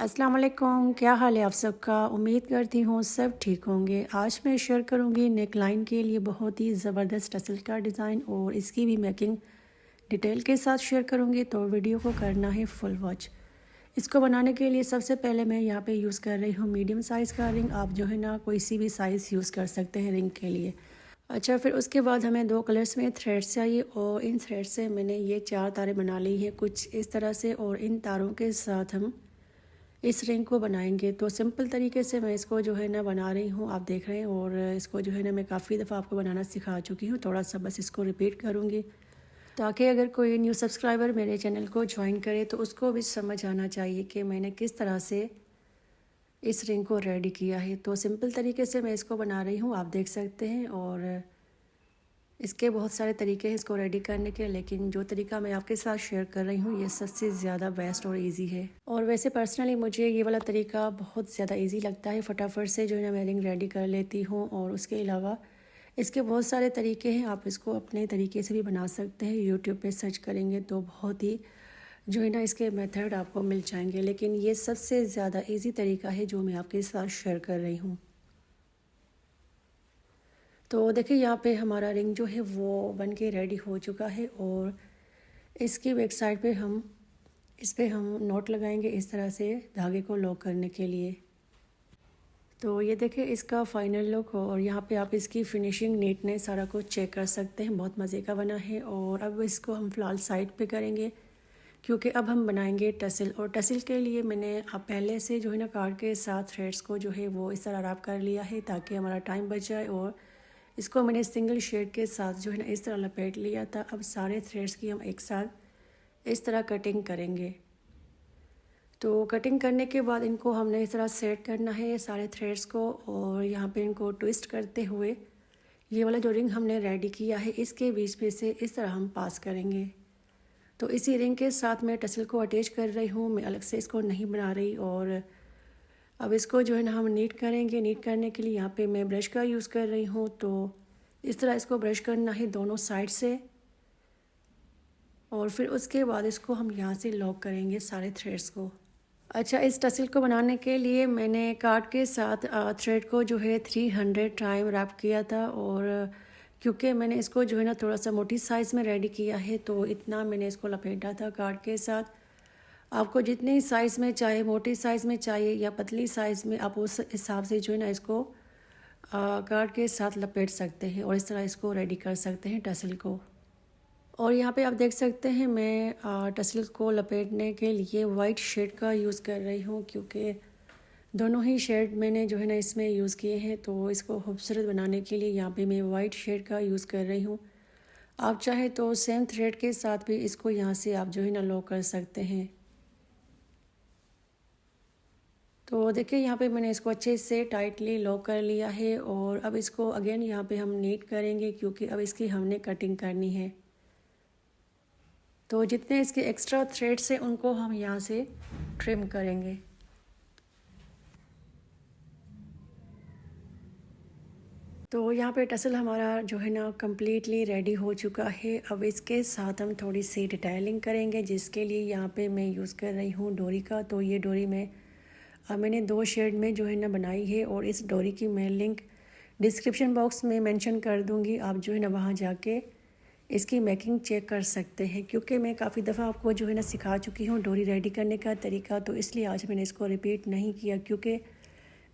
अस्सलाम वालेकुम, क्या हाल है आप सबका। उम्मीद करती हूँ सब ठीक होंगे। आज मैं शेयर करूँगी नेक लाइन के लिए बहुत ही ज़बरदस्त टसल का डिज़ाइन और इसकी भी मेकिंग डिटेल के साथ शेयर करूँगी, तो वीडियो को करना है फुल वॉच। इसको बनाने के लिए सबसे पहले मैं यहाँ पे यूज़ कर रही हूँ मीडियम साइज़ का रिंग। आप जो है ना कोई सी भी साइज़ यूज़ कर सकते हैं रिंग के लिए। अच्छा, फिर उसके बाद हमें 2 कलर्स में थ्रेड्स चाहिए और इन थ्रेड से मैंने ये 4 तारें बना ली हैं कुछ इस तरह से, और इन तारों के साथ हम इस रिंग को बनाएंगे। तो सिंपल तरीके से मैं इसको जो है ना बना रही हूँ, आप देख रहे हैं। और इसको जो है ना मैं काफ़ी दफ़ा आपको बनाना सिखा चुकी हूँ, थोड़ा सा बस इसको रिपीट करूँगी ताकि अगर कोई न्यू सब्सक्राइबर मेरे चैनल को ज्वाइन करे तो उसको भी समझ आना चाहिए कि मैंने किस तरह से इस रिंग को रेडी किया है। तो सिंपल तरीके से मैं इसको बना रही हूँ, आप देख सकते हैं। और इसके बहुत सारे तरीके हैं इसको रेडी करने के, लेकिन जो तरीका मैं आपके साथ शेयर कर रही हूँ ये सबसे ज़्यादा बेस्ट और इजी है। और वैसे पर्सनली मुझे ये वाला तरीका बहुत ज़्यादा इजी लगता है, फटाफट से जो है ना मैं रिंग रेडी कर लेती हूँ। और उसके अलावा इसके बहुत सारे तरीके हैं, आप इसको अपने तरीके से भी बना सकते हैं। यूट्यूब पे सर्च करेंगे तो बहुत ही जो है ना इसके मेथड आपको मिल जाएंगे, लेकिन ये सबसे ज़्यादा ईजी तरीका है जो मैं आपके साथ शेयर कर रही हूँ। तो देखिए यहाँ पे हमारा रिंग जो है वो बन के रेडी हो चुका है। और इसकी बैक साइड पे हम इस पे हम नॉट लगाएंगे इस तरह से धागे को लॉक करने के लिए। तो ये देखिए इसका फाइनल लुक हो, और यहाँ पे आप इसकी फिनिशिंग नीटनेस सारा कुछ चेक कर सकते हैं, बहुत मज़े का बना है। और अब इसको हम फ़िलहाल साइड पे करेंगे क्योंकि अब हम बनाएंगे टसल। और टसल के लिए मैंने अब पहले से जो है ना कार्ड के साथ थ्रेड्स को जो है वो इस तरह रैप कर लिया है ताकि हमारा टाइम बच जाए। और इसको मैंने सिंगल शेड के साथ जो है ना इस तरह लपेट लिया था। अब सारे थ्रेड्स की हम एक साथ इस तरह कटिंग करेंगे। तो कटिंग करने के बाद इनको हमने इस तरह सेट करना है सारे थ्रेड्स को, और यहाँ पे इनको ट्विस्ट करते हुए ये वाला जो रिंग हमने रेडी किया है इसके बीच में से इस तरह हम पास करेंगे। तो इसी रिंग के साथ मैं टसल को अटैच कर रही हूँ, मैं अलग से इसको नहीं बना रही। और अब इसको जो है ना हम नीट करेंगे। नीट करने के लिए यहाँ पे मैं ब्रश का यूज़ कर रही हूँ। तो इस तरह इसको ब्रश करना है दोनों साइड से, और फिर उसके बाद इसको हम यहाँ से लॉक करेंगे सारे थ्रेड्स को। अच्छा, इस टसल को बनाने के लिए मैंने कार्ड के साथ थ्रेड को जो है 300 टाइम रैप किया था। और क्योंकि मैंने इसको जो है ना थोड़ा सा मोटी साइज़ में रेडी किया है तो इतना मैंने इसको लपेटा था कार्ड के साथ। आपको जितनी साइज़ में चाहिए, मोटी साइज़ में चाहिए या पतली साइज़ में, आप उस हिसाब से जो है ना इसको कार्ड के साथ लपेट सकते हैं और इस तरह इसको रेडी कर सकते हैं टसल को। और यहाँ पे आप देख सकते हैं मैं टसल को लपेटने के लिए वाइट शेड का यूज़ कर रही हूँ क्योंकि दोनों ही शेड मैंने जो है ना इसमें यूज़ किए हैं। तो इसको खूबसूरत बनाने के लिए यहाँ पे मैं वाइट शेड का यूज़ कर रही हूँ। आप चाहे तो सेम थ्रेड के साथ भी इसको यहाँ से आप जो है ना लॉक कर सकते हैं। तो देखिए यहाँ पे मैंने इसको अच्छे से टाइटली लॉक कर लिया है। और अब इसको अगेन यहाँ पे हम नीट करेंगे क्योंकि अब इसकी हमने कटिंग करनी है। तो जितने इसके एक्स्ट्रा थ्रेड्स हैं उनको हम यहाँ से ट्रिम करेंगे। तो यहाँ पे टसल हमारा जो है ना कम्प्लीटली रेडी हो चुका है। अब इसके साथ हम थोड़ी सी डिटेलिंग करेंगे जिसके लिए यहाँ पे मैं यूज़ कर रही हूँ डोरी का। तो ये डोरी मैंने 2 शेड में जो है ना बनाई है, और इस डोरी की मैं लिंक डिस्क्रिप्शन बॉक्स में मेंशन कर दूँगी। आप जो है ना वहाँ जाके इसकी मेकिंग चेक कर सकते हैं क्योंकि मैं काफ़ी दफ़ा आपको जो है ना सिखा चुकी हूँ डोरी रेडी करने का तरीका। तो इसलिए आज मैंने इसको रिपीट नहीं किया क्योंकि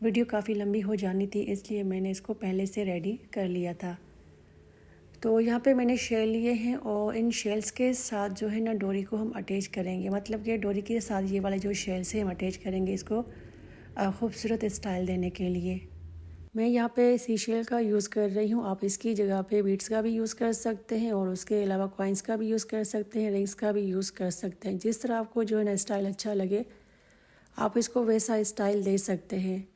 वीडियो काफ़ी लंबी हो जानी थी, इसलिए मैंने इसको पहले से रेडी कर लिया था। तो यहाँ पे मैंने शेल लिए हैं और इन शेल्स के साथ जो है ना डोरी को हम अटैच करेंगे, मतलब कि डोरी के साथ ये वाले जो शेल्स हैं हम अटैच करेंगे इसको खूबसूरत स्टाइल देने के लिए। मैं यहाँ पे सीशेल का यूज़ कर रही हूँ, आप इसकी जगह पे बीड्स का भी यूज़ कर सकते हैं और उसके अलावा कॉइन्स का भी यूज़ कर सकते हैं, रिंग्स का भी यूज़ कर सकते हैं। जिस तरह आपको जो है ना स्टाइल अच्छा लगे आप इसको वैसा स्टाइल दे सकते हैं।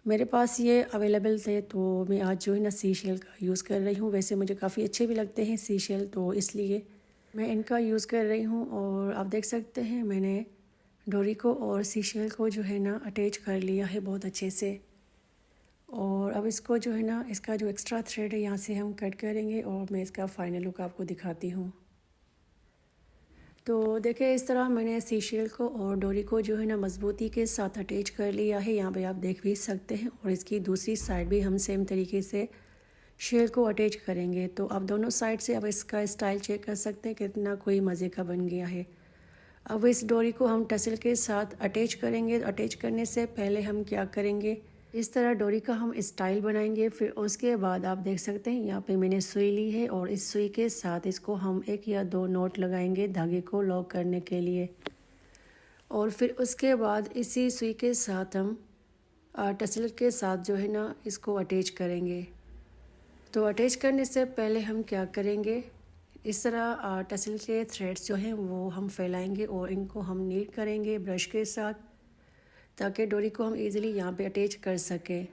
मेरे पास ये अवेलेबल थे तो मैं आज जो है ना सीशेल का यूज़ कर रही हूँ। वैसे मुझे काफ़ी अच्छे भी लगते हैं सीशेल, तो इसलिए मैं इनका यूज़ कर रही हूँ। और आप देख सकते हैं मैंने डोरी को और सीशेल को जो है ना अटैच कर लिया है बहुत अच्छे से। और अब इसको जो है ना इसका जो एक्स्ट्रा थ्रेड है यहाँ से हम कट करेंगे और मैं इसका फ़ाइनल लुक आपको दिखाती हूँ। तो देखिए इस तरह मैंने सीशेल को और डोरी को जो है ना मज़बूती के साथ अटैच कर लिया है। यहाँ पे आप देख भी सकते हैं, और इसकी दूसरी साइड भी हम सेम तरीके से शेल को अटैच करेंगे। तो आप दोनों साइड से अब इसका स्टाइल चेक कर सकते हैं कितना कोई मज़े का बन गया है। अब इस डोरी को हम टसल के साथ अटैच करेंगे। अटैच करने से पहले हम क्या करेंगे, इस तरह डोरी का हम स्टाइल बनाएंगे। फिर उसके बाद आप देख सकते हैं यहाँ पे मैंने सुई ली है, और इस सुई के साथ इसको हम 1 या 2 नोट लगाएंगे धागे को लॉक करने के लिए। और फिर उसके बाद इसी सुई के साथ हम टसल के साथ जो है ना इसको अटैच करेंगे। तो अटैच करने से पहले हम क्या करेंगे, इस तरह टसल के थ्रेड्स जो हैं वो हम फैलाएंगे और इनको हम नीट करेंगे ब्रश के साथ, ताकि डोरी को हम इजीली यहाँ पे अटैच कर सकें।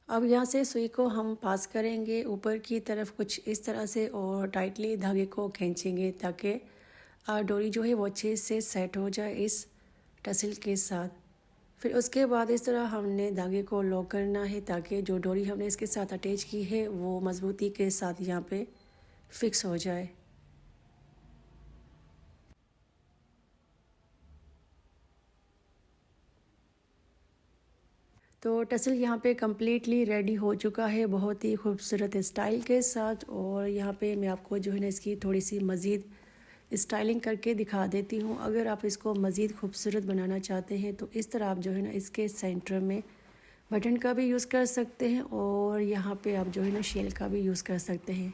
अब यहाँ से सुई को हम पास करेंगे ऊपर की तरफ कुछ इस तरह से, और टाइटली धागे को खींचेंगे ताकि डोरी जो है वो अच्छे से सेट हो जाए इस टसल के साथ। फिर उसके बाद इस तरह हमने धागे को लॉक करना है, ताकि जो डोरी हमने इसके साथ अटैच की है वो मज़बूती के साथ यहाँ पे फिक्स हो जाए। तो टसल यहाँ पे कम्प्लीटली रेडी हो चुका है बहुत ही खूबसूरत स्टाइल के साथ। और यहाँ पे मैं आपको जो है ना इसकी थोड़ी सी मज़ीद स्टाइलिंग करके दिखा देती हूँ। अगर आप इसको मज़ीद खूबसूरत बनाना चाहते हैं तो इस तरह आप जो है ना इसके सेंटर में बटन का भी यूज़ कर सकते हैं, और यहाँ पे आप जो है ना शेल का भी यूज़ कर सकते हैं।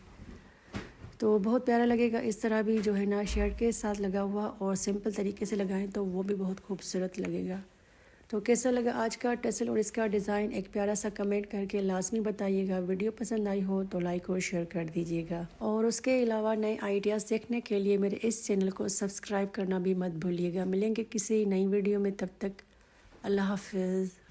तो बहुत प्यारा लगेगा इस तरह भी जो है ना शर्ट के साथ लगा हुआ, और सिंपल तरीके से लगाएं तो वो भी बहुत खूबसूरत लगेगा। तो कैसा लगा आज का टसल और इसका डिज़ाइन, एक प्यारा सा कमेंट करके लाजमी बताइएगा। वीडियो पसंद आई हो तो लाइक और शेयर कर दीजिएगा, और उसके अलावा नए आइडियाज़ देखने के लिए मेरे इस चैनल को सब्सक्राइब करना भी मत भूलिएगा। मिलेंगे किसी नई वीडियो में, तब तक अल्लाह हाफिज़।